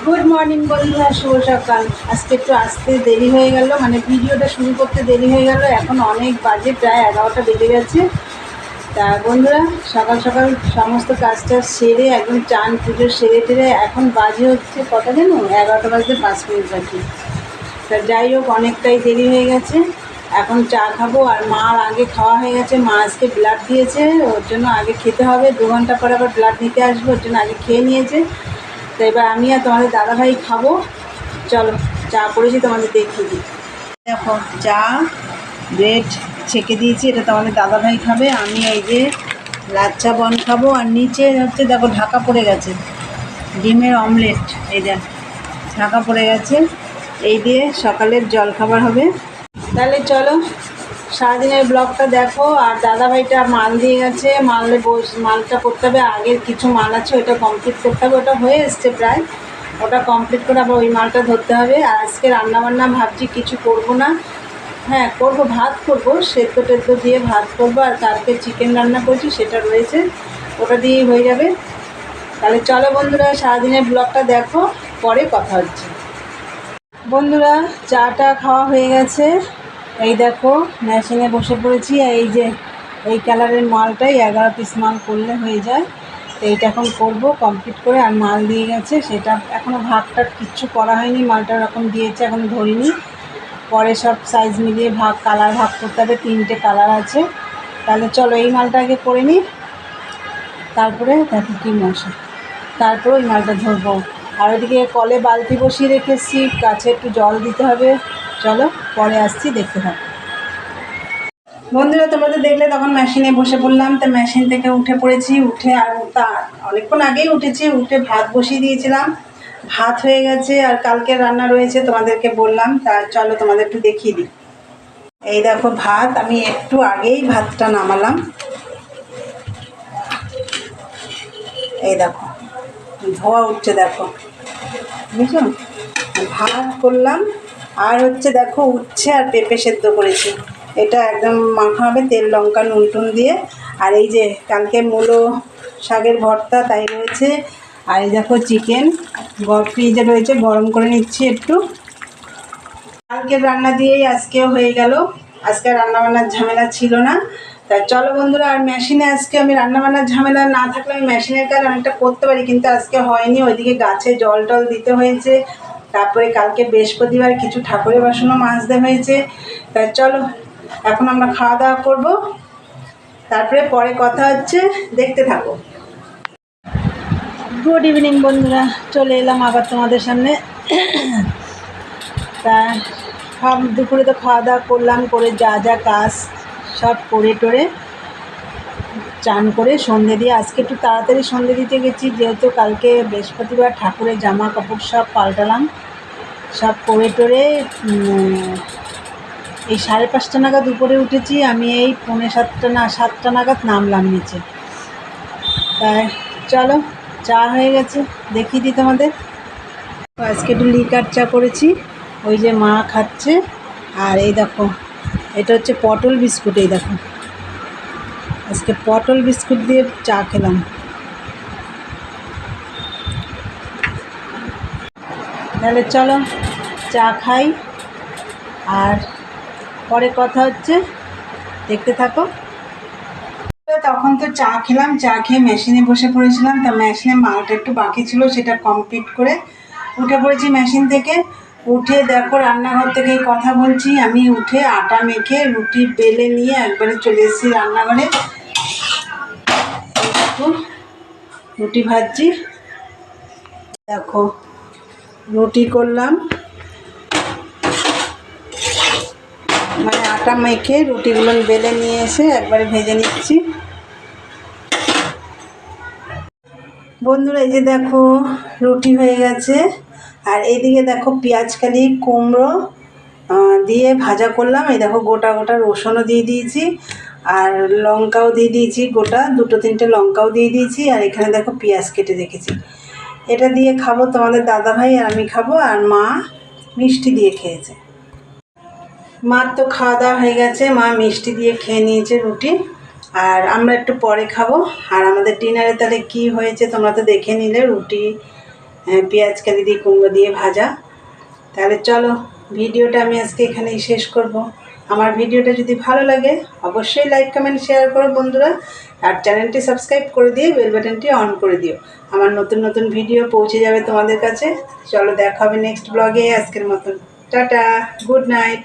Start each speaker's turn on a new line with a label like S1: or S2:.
S1: Good morning বন্ধুরা, শুভ সকাল। আজকে একটু আসতে দেরি হয়ে গেল, মানে ভিডিওটা শুরু করতে দেরি হয়ে গেল। এখন অনেক বাজে, প্রায় 11টা বেজে গেছে। তা বন্ধুরা, সকাল সকাল সমস্ত কাজটা সেরে একদম চান পুজো সেরে টেরে এখন বাজে হচ্ছে কটা যেন, 11টা বাজতে 5 মিনিট বাকি। তা যাই হোক, অনেকটাই দেরি হয়ে গেছে। এখন চা খাবো, আর মার আগে খাওয়া হয়ে গেছে। মা আজকে ব্লাড দিয়েছে, ওর জন্য আগে খেতে হবে। 2 ঘন্টা পরে আবার ব্লাড নিতে আসবো, ওর জন্য আগে খেয়ে নিয়েছে। তো এবার আমি আর তোমাদের দাদাভাই খাবো। চলো, চা করেছি তোমাদের দেখিয়ে দিই। দেখো, চা ব্রেড ছেঁকে দিয়েছি, এটা তোমাদের দাদাভাই খাবে। আমি এই যে লাল চা বন খাবো। আর নিচে হচ্ছে দেখো ঢাকা পড়ে গেছে, ডিমের অমলেট। এই দেখ ঢাকা পড়ে গেছে, এই দিয়ে সকালের জল খাবার হবে। তাহলে চলো সারাদিনের ব্লগটা দেখো। আর দাদাভাইটা মাল দিয়ে গেছে, মালটা করতে হবে। আগের কিছু মাল আছে, ওটা কমপ্লিট করতে হবে। ওটা হয়ে এসছে প্রায়, ওটা কমপ্লিট করে আবার ওই মালটা ধরতে হবে। আর আজকে রান্নাবান্না ভাবছি কিছু করব না। হ্যাঁ করবো, ভাত করবো, সেদ্ধ টেদ্ধ দিয়ে ভাত করবো। আর কালকে চিকেন রান্না করেছি, সেটা রয়েছে, ওটা দিয়েই হয়ে যাবে। তাহলে চলো বন্ধুরা, সারাদিনের ব্লগটা দেখো, পরে কথা হচ্ছে। বন্ধুরা, চাটা খাওয়া হয়ে গেছে। এই দেখো মেশিনে বসে পড়েছি। আর এই যে এই কালারের মালটাই 11 পিস মাল করলে হয়ে যায়। তো এইটা এখন করবো কমপ্লিট করে। আর মাল দিয়ে গেছে, সেটা এখনও ভাগটা কিচ্ছু করা হয়নি। মালটা ওরকম দিয়েছে, এখনও ধরিনি। পরে সব সাইজ মিলিয়ে কালার ভাগ করতে হবে, 3টে কালার আছে। তাহলে চলো এই মালটা আগে করে নিই, তারপরে দেখো কী মশা, তারপরে ওই মালটা ধরবো। আর ওইদিকে কলে বালতি বসিয়ে রেখেছি, গাছে একটু জল দিতে হবে। চলো পরে আসছি, দেখতে থাকো। বন্ধুরা, তোমরা তো দেখলে তখন মেশিনে বসে পড়লাম। তো মেশিন থেকে উঠে পড়েছি, উঠে আর তা অনেকক্ষণ আগেই উঠেছি, উঠে ভাত বসিয়ে দিয়েছিলাম। ভাত হয়ে গেছে, আর কালকে রান্না রয়েছে তোমাদেরকে বললাম। তা চলো তোমাদের একটু দেখিয়ে দিই। এই দেখো ভাত, আমি একটু আগেই ভাতটা নামালাম। এই দেখো ধোয়া উঠছে, দেখো বুঝছো, ভাত করলাম। আর হচ্ছে দেখো উচ্ছে আর পেঁপে সেদ্ধ করেছি। এটা একদম মাখা হবে তেল লঙ্কা নুন টুন দিয়ে। আর এই যে কালকে মূলো শাকের ভর্তা তাই রয়েছে। আর এই দেখো চিকেন ফ্রিজে রয়েছে, গরম করে নিচ্ছি একটু। কালকের রান্না দিয়েই আজকেও হয়ে গেল। আজকে রান্নাবান্নার ঝামেলা ছিল না। তা চলো বন্ধুরা, আর মেশিনে আজকে আমি রান্নাবান্নার ঝামেলা না থাকলে আমি মেশিনের কাজ অনেকটা করতে পারি, কিন্তু আজকে হয়নি। ওইদিকে গাছে জল টল দিতে হয়েছে। তারপরে কালকে বৃহস্পতিবার কিছু ঠাকুরের বাসনও মাজতে হয়েছে। তা চলো এখন আমরা খাওয়া দাওয়া করবো, তারপরে পরে কথা হচ্ছে, দেখতে থাকো। গুড ইভিনিং বন্ধুরা, চলে এলাম আবার তোমাদের সামনে। তা দুপুরে তো খাওয়া দাওয়া করলাম, করে যা যা কাজ সব করে টোরে চান করে সন্ধে দিয়ে, আজকে একটু তাড়াতাড়ি সন্ধে দিতে গেছি, যেহেতু কালকে বৃহস্পতিবার ঠাকুরের জামা কাপড় সব পাল্টালাম। সব করে টোরে এই 5:30 নাগাদ উপরে উঠেছি। আমি এই 6:45 নাগাদ নামলাম নিচে। তাই চলো, চা হয়ে গেছে, দেখিয়ে দিই তোমাদের। আজকে একটু লিকার চা করেছি, ওই যে মা খাচ্ছে। আর এই দেখো এটা হচ্ছে পটল বিস্কুট। এই দেখো আজকে পটল বিস্কুট দিয়ে চা খেলাম। তাহলে চলো চা খাই, আর পরে কথা হচ্ছে, দেখতে থাকো। তখন তো চা খেলাম, চা খেয়ে মেশিনে বসে পড়েছিলাম। তা মেশিনে মালটা একটু বাকি ছিল, সেটা কমপ্লিট করে উঠে পড়েছি মেশিন থেকে। উঠে দেখো রান্নাঘর থেকে কথা বলছি। আমি উঠে আটা মেখে রুটি বেলে নিয়ে একবারে চলে এসেছি রান্নাঘরে। রুটি ভাজছি, দেখো রুটি করলাম, মানে আটা মেখে রুটিগুলো বেলে নিয়ে এসে একবারে ভেজে নিচ্ছি। বন্ধুরা এই যে দেখো রুটি হয়ে গেছে। আর এইদিকে দেখো পেঁয়াজকালি কুমড়ো দিয়ে ভাজা করলাম। এই দেখো গোটা গোটা রসুনও দিয়ে দিয়েছি, আর লঙ্কাও দিয়ে দিয়েছি, গোটা 2-3টে লঙ্কাও দিয়ে দিয়েছি। আর এখানে দেখো পেঁয়াজ কেটে রেখেছি। এটা দিয়ে খাবো, তোমাদের দাদাভাই আর আমি খাবো। আর মা মিষ্টি দিয়ে খেয়েছে। মার তো খাওয়া দাওয়া হয়ে গেছে, মা মিষ্টি দিয়ে খেয়ে নিয়েছে রুটি। আর আমরা একটু পরে খাবো। আর আমাদের ডিনারে তাহলে কি হয়েছে তোমরা তো দেখে নিলে, রুটি পেঁয়াজ কালি দিয়ে কুমড়ো দিয়ে ভাজা। তাহলে চলো ভিডিওটা আমি আজকে এখানেই শেষ করব। আমার ভিডিওটা যদি ভালো লাগে অবশ্যই লাইক কমেন্ট শেয়ার করো বন্ধুরা, আর চ্যানেলটি সাবস্ক্রাইব করে দিয়ে বেল বাটনটি অন করে দিও। আমার নতুন নতুন ভিডিও পৌঁছে যাবে তোমাদের কাছে। চলো দেখা হবে নেক্সট ব্লগে। আজকের মতন টাটা, গুড নাইট।